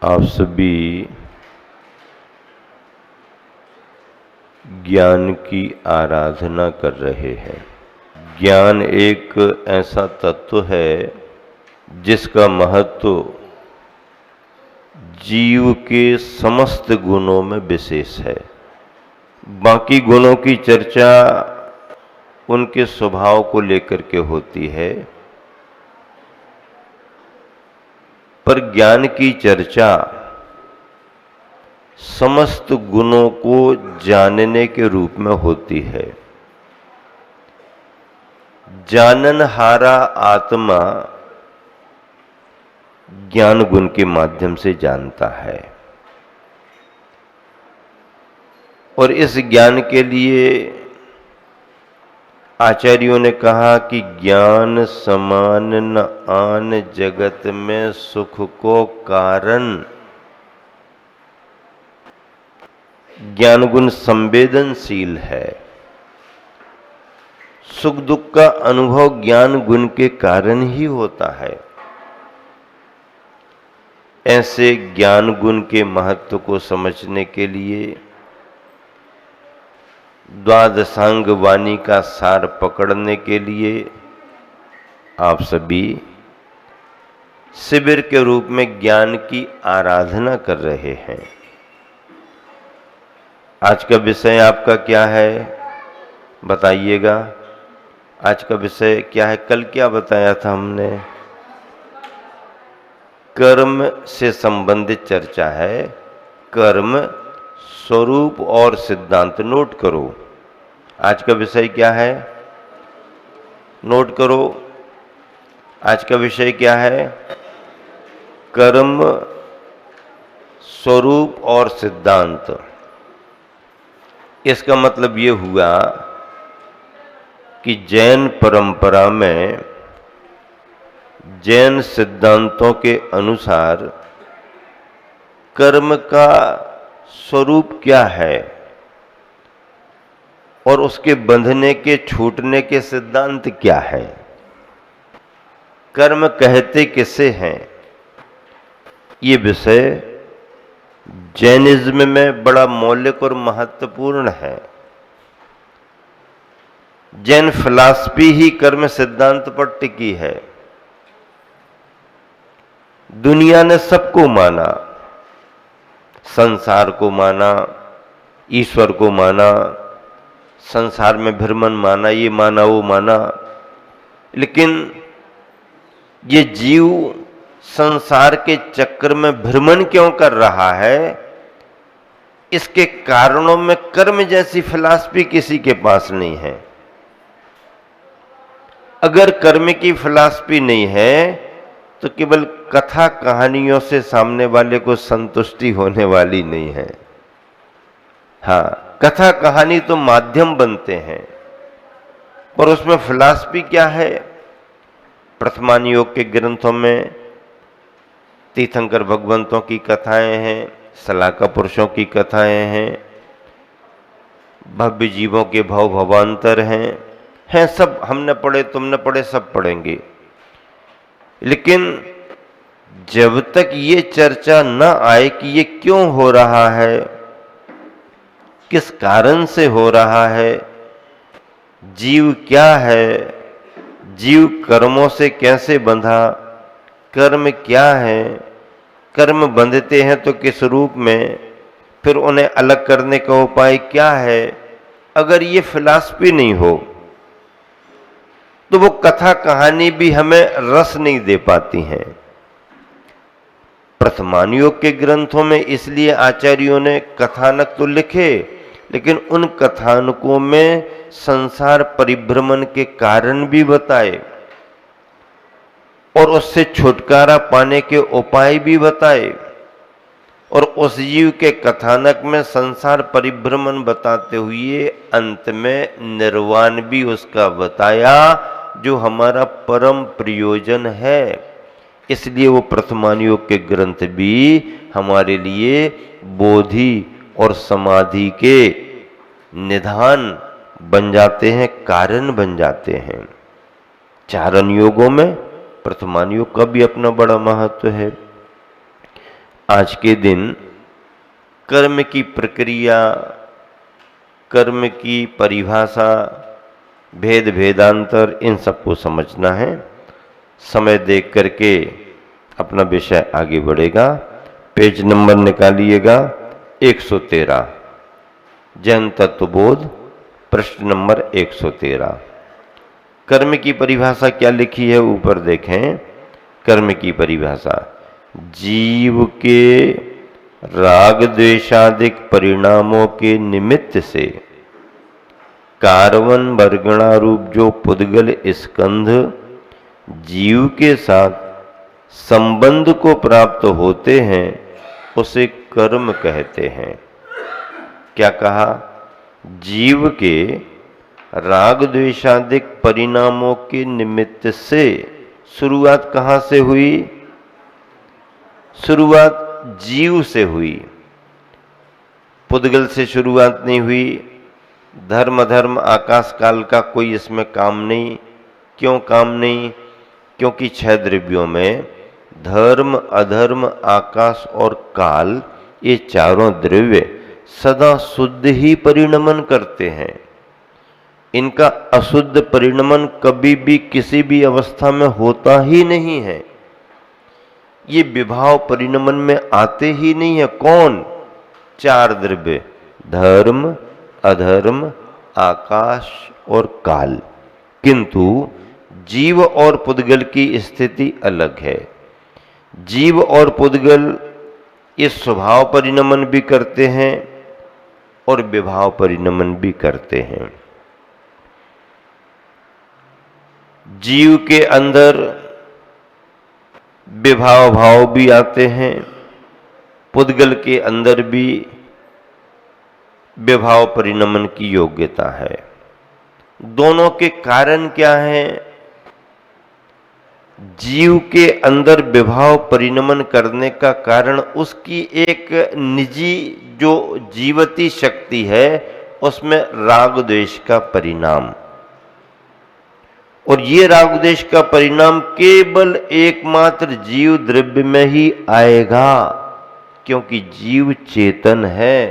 आप सभी ज्ञान की आराधना कर रहे हैं। ज्ञान एक ऐसा तत्व है जिसका महत्व जीव के समस्त गुणों में विशेष है। बाकी गुणों की चर्चा उनके स्वभाव को लेकर के होती है, पर ज्ञान की चर्चा समस्त गुणों को जानने के रूप में होती है। जाननहारा आत्मा ज्ञान गुण के माध्यम से जानता है, और इस ज्ञान के लिए आचार्यों ने कहा कि ज्ञान समान न आन जगत में सुख को कारण। ज्ञान गुण संवेदनशील है। सुख दुख का अनुभव ज्ञान गुण के कारण ही होता है। ऐसे ज्ञान गुण के महत्व को समझने के लिए द्वादशांग वाणी का सार पकड़ने के लिए आप सभी शिविर के रूप में ज्ञान की आराधना कर रहे हैं। आज का विषय आपका क्या है बताइएगा। आज का विषय क्या है? कल क्या बताया था हमने? कर्म से संबंधित चर्चा है। कर्म, स्वरूप और सिद्धांत। नोट करो, आज का विषय क्या है? नोट करो, आज का विषय क्या है? कर्म, स्वरूप और सिद्धांत। इसका मतलब ये हुआ कि जैन परंपरा में जैन सिद्धांतों के अनुसार कर्म का स्वरूप क्या है और उसके बंधने के छूटने के सिद्धांत क्या है। कर्म कहते किसे हैं, ये विषय जैनिज्म में बड़ा मौलिक और महत्वपूर्ण है। जैन फिलॉसफी ही कर्म सिद्धांत पर टिकी है। दुनिया ने सबको माना, संसार को माना, ईश्वर को माना, संसार में भ्रमण माना, ये माना वो माना, लेकिन ये जीव संसार के चक्र में भ्रमण क्यों कर रहा है, इसके कारणों में कर्म जैसी फिलॉसफी किसी के पास नहीं है। अगर कर्म की फिलॉसफी नहीं है तो केवल कथा कहानियों से सामने वाले को संतुष्टि होने वाली नहीं है। हाँ, कथा कहानी तो माध्यम बनते हैं, पर उसमें फिलॉसफी क्या है? प्रथमान योग के ग्रंथों में तीर्थंकर भगवंतों की कथाएं हैं, सलाका पुरुषों की कथाएं हैं, भव्य जीवों के भव भवांतर हैं सब हमने पढ़े, तुमने पढ़े, सब पढ़ेंगे। लेकिन जब तक ये चर्चा न आए कि ये क्यों हो रहा है, किस कारण से हो रहा है, जीव क्या है, जीव कर्मों से कैसे बंधा, कर्म क्या है, कर्म बंधते हैं तो किस रूप में, फिर उन्हें अलग करने का उपाय क्या है, अगर ये फिलॉसफी नहीं हो तो वो कथा कहानी भी हमें रस नहीं दे पाती हैं। प्रथमान योग के ग्रंथों में इसलिए आचार्यों ने कथानक तो लिखे, लेकिन उन कथानकों में संसार परिभ्रमण के कारण भी बताए और उससे छुटकारा पाने के उपाय भी बताए, और उस जीव के कथानक में संसार परिभ्रमण बताते हुए अंत में निर्वाण भी उसका बताया, जो हमारा परम प्रयोजन है। इसलिए वो प्रथमान योग के ग्रंथ भी हमारे लिए बोधि और समाधि के निधान बन जाते हैं, कारण बन जाते हैं। चारण योगों में प्रथमान योग का भी अपना बड़ा महत्व है। आज के दिन कर्म की प्रक्रिया, कर्म की परिभाषा, भेद भेदांतर, इन सबको समझना है। समय देख करके अपना विषय आगे बढ़ेगा। पेज नंबर निकालिएगा 113, जैन तत्वबोध, पृष्ठ नंबर 113। कर्म की परिभाषा क्या लिखी है ऊपर देखें। कर्म की परिभाषा, जीव के राग द्वेषादिक परिणामों के निमित्त से कार्बन वर्गणा रूप जो पुद्गल स्कंध जीव के साथ संबंध को प्राप्त होते हैं उसे कर्म कहते हैं। क्या कहा? जीव के राग द्वेषादिक परिणामों के निमित्त से। शुरुआत कहां से हुई? शुरुआत जीव से हुई, पुद्गल से शुरुआत नहीं हुई। धर्म धर्म आकाश काल का कोई इसमें काम नहीं। क्यों काम नहीं? क्योंकि 6 द्रव्यों में धर्म, अधर्म, आकाश और काल, ये चारों द्रव्य सदा शुद्ध ही परिणमन करते हैं। इनका अशुद्ध परिणमन कभी भी किसी भी अवस्था में होता ही नहीं है। ये विभाव परिणमन में आते ही नहीं है। कौन? 4 द्रव्य, धर्म, अधर्म, आकाश और काल। किंतु जीव और पुद्गल की स्थिति अलग है। जीव और पुद्गल ये स्वभाव परिणमन भी करते हैं और विभाव परिणमन भी करते हैं। जीव के अंदर विभाव भाव भी आते हैं, पुद्गल के अंदर भी विभाव परिणमन की योग्यता है। दोनों के कारण क्या है? जीव के अंदर विभाव परिणमन करने का कारण उसकी एक निजी जो जीवती शक्ति है, उसमें राग द्वेष का परिणाम। और ये राग द्वेष का परिणाम केवल एकमात्र जीव द्रव्य में ही आएगा, क्योंकि जीव चेतन है,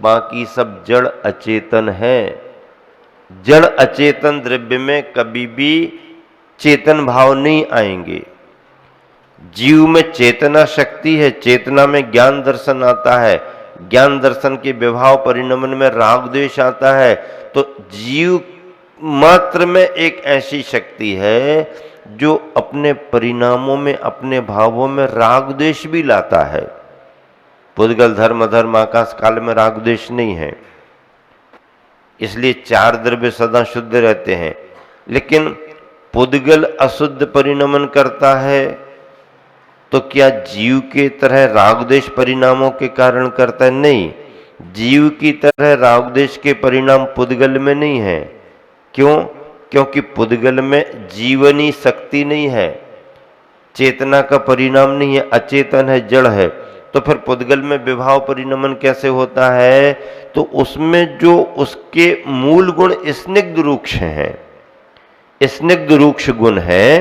बाकी सब जड़ अचेतन है। जड़ अचेतन द्रव्य में कभी भी चेतन भाव नहीं आएंगे। जीव में चेतना शक्ति है, चेतना में ज्ञान दर्शन आता है, ज्ञान दर्शन के विभाव परिणमन में राग द्वेष आता है। तो जीव मात्र में एक ऐसी शक्ति है जो अपने परिणामों में, अपने भावों में राग द्वेष भी लाता है। पुद्गल, धर्म, अधर्म, आकाश काल में राग द्वेष नहीं है, इसलिए 4 द्रव्य सदा शुद्ध रहते हैं। लेकिन पुद्गल अशुद्ध परिणमन करता है, तो क्या जीव के तरह राग द्वेष परिणामों के कारण करता है? नहीं, जीव की तरह राग द्वेष के परिणाम पुद्गल में नहीं है। क्यों? क्योंकि पुद्गल में जीवनी शक्ति नहीं है, चेतना का परिणाम नहीं है, अचेतन है, जड़ है। तो फिर पुद्गल में विभाव परिणमन कैसे होता है? तो उसमें जो उसके मूल गुण स्निग्ध रूक्ष हैं, स्निग्ध रूक्ष गुण है,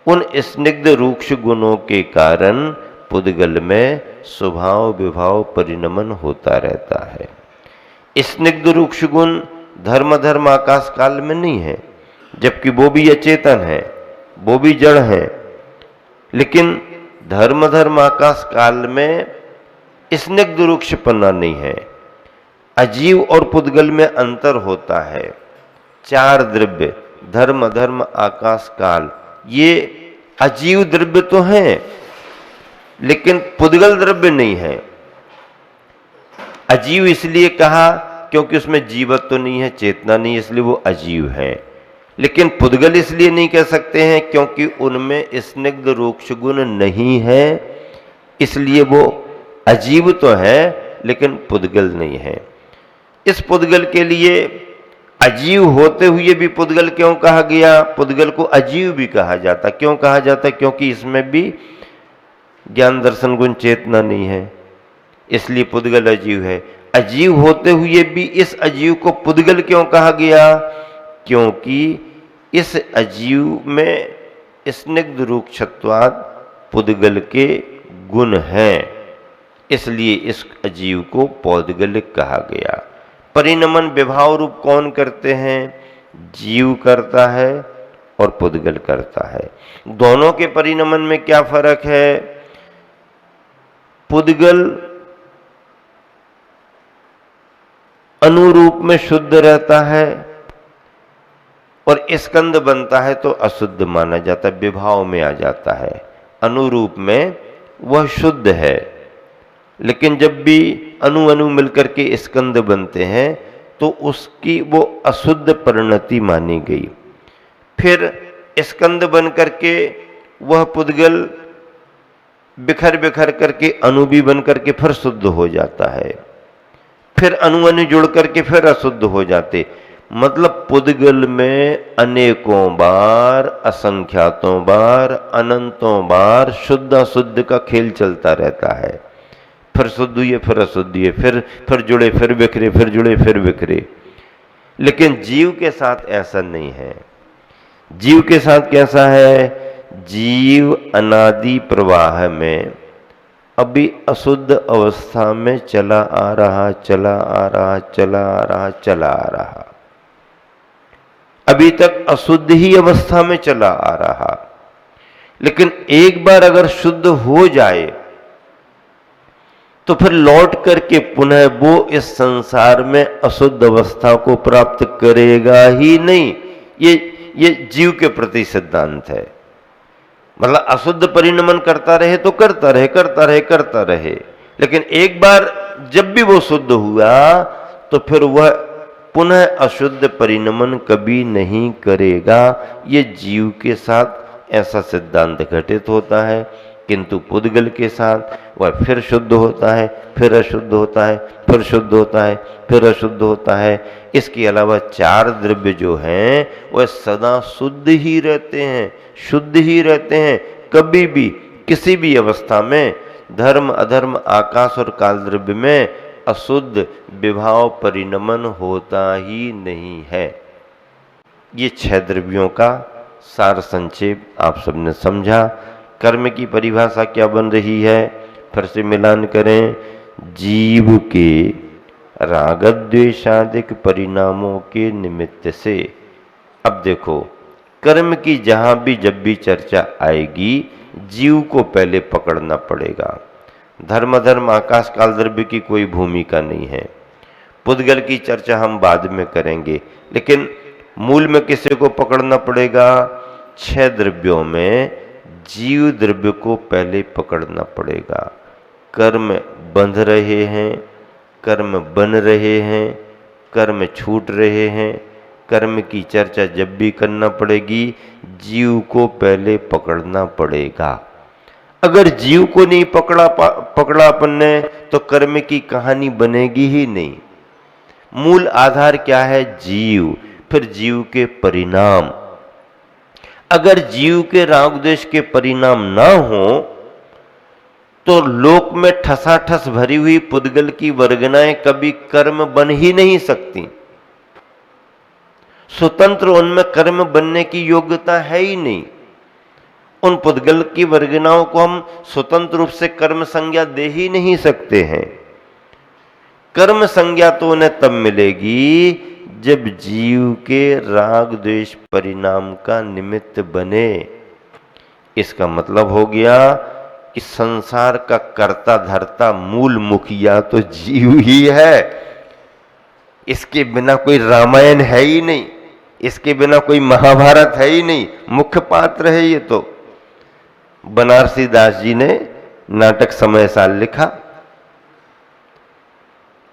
उन स्निग्ध रूक्ष गुणों के कारण पुद्गल में स्वभाव विभाव परिणमन होता रहता है। स्निग्ध रूक्ष गुण धर्म, धर्म, आकाश काल में नहीं है, जबकि वो भी अचेतन है, वो भी जड़ है। लेकिन धर्म, धर्म, आकाश काल में स्निग्ध रूक्षपना नहीं है। अजीव और पुद्गल में अंतर होता है। 4 द्रव्य, धर्म, धर्म, आकाश काल, ये अजीव द्रव्य तो हैं, लेकिन पुद्गल द्रव्य नहीं है। अजीव इसलिए कहा क्योंकि उसमें जीवत्व तो नहीं है, चेतना नहीं, इसलिए वो अजीव है। लेकिन पुद्गल इसलिए नहीं कह सकते हैं क्योंकि उनमें स्निग्ध रूक्ष गुण नहीं है, इसलिए वो अजीव तो है लेकिन पुद्गल नहीं है। इस पुद्गल के लिए अजीव होते हुए भी पुद्गल क्यों कहा गया? पुद्गल को अजीव भी कहा जाता। क्यों कहा जाता? क्योंकि इसमें भी ज्ञान दर्शन गुण चेतना नहीं है, इसलिए पुद्गल अजीव है। अजीव होते हुए भी इस अजीव को पुद्गल क्यों कहा गया? क्योंकि इस अजीव में स्निग्ध रूक्षत्वाद पुद्गल के गुण हैं, इसलिए इस अजीव को पौद्गलिक कहा गया। परिणमन विभाव रूप कौन करते हैं? जीव करता है और पुद्गल करता है। दोनों के परिणमन में क्या फर्क है? पुद्गल अनुरूप में शुद्ध रहता है और स्कंद बनता है तो अशुद्ध माना जाता है, विभाव में आ जाता है। अनुरूप में वह शुद्ध है, लेकिन जब भी अणु अणु मिलकर के स्कंद बनते हैं तो उसकी वो अशुद्ध परिणति मानी गई। फिर स्कंद बन करके वह पुद्गल बिखर बिखर करके अणु भी बन करके फिर शुद्ध हो जाता है, फिर अणु अणु जुड़ करके फिर अशुद्ध हो जाते। मतलब पुद्गल में अनेकों बार, असंख्यातों बार, अनंतों बार शुद्ध अशुद्ध का खेल चलता रहता है। फिर शुद्ध हुए, फिर अशुद्ध हुए, फिर जुड़े, फिर बिखरे, फिर जुड़े, फिर बिखरे। लेकिन जीव के साथ ऐसा नहीं है। जीव के साथ कैसा है? जीव अनादि प्रवाह में अभी अशुद्ध अवस्था में चला आ रहा, चला आ रहा, चला आ रहा, चला आ रहा, अभी तक अशुद्ध ही अवस्था में चला आ रहा। लेकिन एक बार अगर शुद्ध हो जाए तो फिर लौट करके पुनः वो इस संसार में अशुद्ध अवस्था को प्राप्त करेगा ही नहीं। ये जीव के प्रति सिद्धांत है। मतलब अशुद्ध परिणमन करता रहे तो करता रहे, करता रहे, करता रहे, लेकिन एक बार जब भी वो शुद्ध हुआ तो फिर वह पुनः अशुद्ध परिणमन कभी नहीं करेगा। ये जीव के साथ ऐसा सिद्धांत घटित होता है, किंतु पुद्गल के साथ वह फिर शुद्ध होता है, फिर अशुद्ध होता है, फिर शुद्ध होता है, फिर अशुद्ध होता है। इसके अलावा चार द्रव्य जो हैं वह सदा शुद्ध ही रहते हैं, शुद्ध ही रहते हैं। कभी भी किसी भी अवस्था में धर्म अधर्म आकाश और काल द्रव्य में अशुद्ध विभाव परिणमन होता ही नहीं है। ये 6 द्रव्यों का सार संक्षेप आप सबने समझा। कर्म की परिभाषा क्या बन रही है? फिर से मिलान करें। जीव के रागद्वेषादिक परिणामों के निमित्त से। अब देखो, कर्म की जहां भी जब भी चर्चा आएगी जीव को पहले पकड़ना पड़ेगा। धर्म धर्म आकाश काल द्रव्य की कोई भूमिका नहीं है। पुद्गल की चर्चा हम बाद में करेंगे, लेकिन मूल में किसे को पकड़ना पड़ेगा? 6 द्रव्यों में जीव द्रव्य को पहले पकड़ना पड़ेगा। कर्म बंध रहे हैं, कर्म बन रहे हैं, कर्म छूट रहे हैं। कर्म की चर्चा जब भी करना पड़ेगी जीव को पहले पकड़ना पड़ेगा। अगर जीव को नहीं पकड़ा अपन ने तो कर्म की कहानी बनेगी ही नहीं। मूल आधार क्या है? जीव, फिर जीव के परिणाम। अगर जीव के राग द्वेष के परिणाम ना हो तो लोक में ठसाठस भरी हुई पुद्गल की वर्गनाएं कभी कर्म बन ही नहीं सकती। स्वतंत्र उनमें कर्म बनने की योग्यता है ही नहीं। उन पुद्गल की वर्गनाओं को हम स्वतंत्र रूप से कर्म संज्ञा दे ही नहीं सकते हैं। कर्म संज्ञा तो उन्हें तब मिलेगी जब जीव के राग द्वेष परिणाम का निमित्त बने। इसका मतलब हो गया कि संसार का कर्ता धर्ता मूल मुखिया तो जीव ही है। इसके बिना कोई रामायण है ही नहीं, इसके बिना कोई महाभारत है ही नहीं। मुख्य पात्र है ये तो। बनारसी दास जी ने नाटक समय साल लिखा,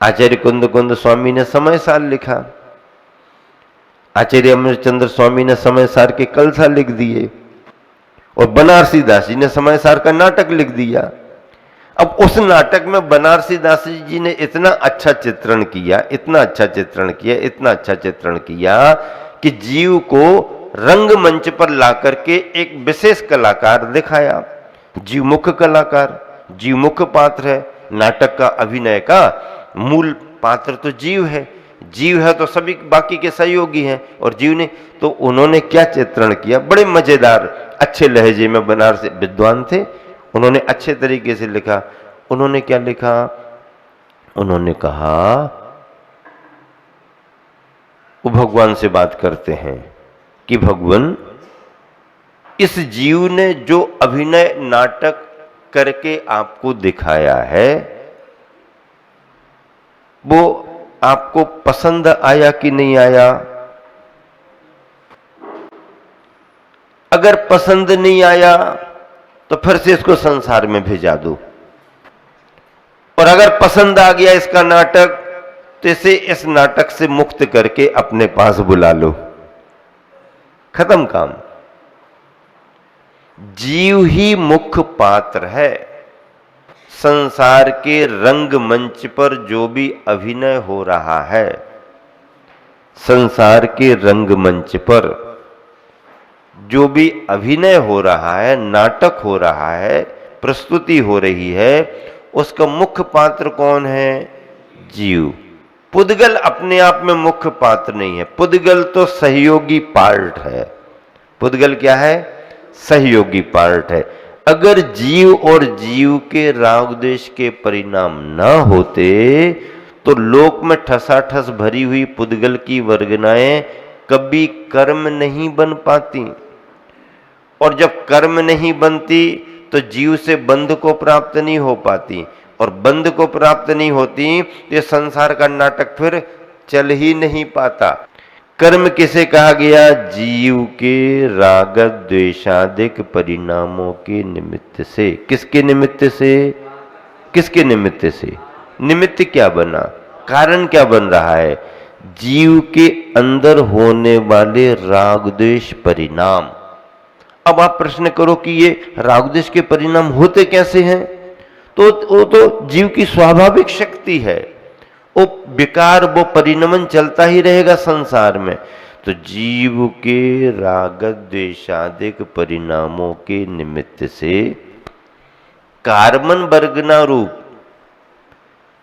आचार्य कुंद कुंद स्वामी ने समय साल लिखा, आचार्य अमरचंद्र स्वामी ने समय सार के कलसा लिख दिए और बनारसी दास जी ने समय सार का नाटक लिख दिया। अब उस नाटक में बनारसी दास जी ने इतना अच्छा चित्रण किया, इतना अच्छा चित्रण किया, इतना अच्छा चित्रण किया कि जीव को रंगमंच पर ला करके एक विशेष कलाकार दिखाया। जीव मुख्य कलाकार, जीव मुख्य पात्र है। नाटक का अभिनय का मूल पात्र तो जीव है। जीव है तो सभी बाकी के सहयोगी हैं, और जीव ने तो उन्होंने क्या चित्रण किया, बड़े मजेदार अच्छे लहजे में। बनारसी विद्वान थे, उन्होंने अच्छे तरीके से लिखा। उन्होंने क्या लिखा? उन्होंने कहा, वो भगवान से बात करते हैं कि भगवान, इस जीव ने जो अभिनय नाटक करके आपको दिखाया है वो आपको पसंद आया कि नहीं आया? अगर पसंद नहीं आया तो फिर से इसको संसार में भेजा दो, और अगर पसंद आ गया इसका नाटक तो इसे इस नाटक से मुक्त करके अपने पास बुला लो। खत्म काम। जीव ही मुख्य पात्र है। संसार के रंगमंच पर जो भी अभिनय हो रहा है, संसार के रंगमंच पर जो भी अभिनय हो रहा है, नाटक हो रहा है, प्रस्तुति हो रही है, उसका मुख्य पात्र कौन है? जीव। पुद्गल अपने आप में मुख्य पात्र नहीं है, पुद्गल तो सहयोगी पार्ट है। पुद्गल क्या है? सहयोगी पार्ट है। अगर जीव और जीव के राग द्वेष के परिणाम ना होते तो लोक में ठसाठस भरी हुई पुद्गल की वर्गनाएं कभी कर्म नहीं बन पाती, और जब कर्म नहीं बनती तो जीव से बंध को प्राप्त नहीं हो पाती, और बंध को प्राप्त नहीं होती तो ये संसार का नाटक फिर चल ही नहीं पाता। कर्म किसे कहा गया? जीव के राग द्वेषादिक परिणामों के निमित्त से। किसके निमित्त से? किसके निमित्त से? निमित्त क्या बना? कारण क्या बन रहा है? जीव के अंदर होने वाले राग द्वेष परिणाम। अब आप प्रश्न करो कि ये राग द्वेष के परिणाम होते कैसे हैं? तो वो तो जीव की स्वाभाविक शक्ति है, वो विकार, वो परिणमन चलता ही रहेगा संसार में। तो जीव के राग द्वेषादिक परिणामों के निमित्त से कार्बन वर्गना रूप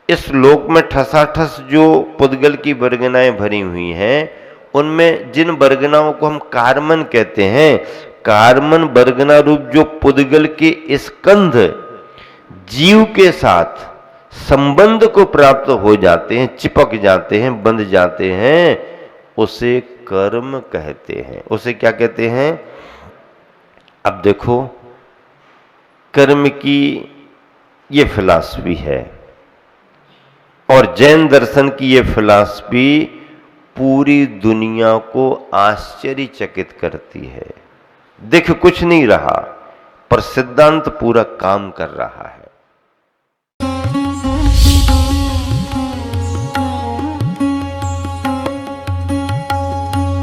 इस लोक में ठसाठस जो पुद्गल की वर्गनाएं भरी हुई हैं, उनमें जिन वर्गनाओं को हम कार्बन कहते हैं, कार्बन वर्गना रूप जो पुद्गल के स्कंध जीव के साथ संबंध को प्राप्त हो जाते हैं, चिपक जाते हैं, बंध जाते हैं, उसे कर्म कहते हैं। उसे क्या कहते हैं? अब देखो, कर्म की ये फिलॉसफी है और जैन दर्शन की ये फिलॉसफी पूरी दुनिया को आश्चर्यचकित करती है। दिख कुछ नहीं रहा पर सिद्धांत पूरा काम कर रहा है।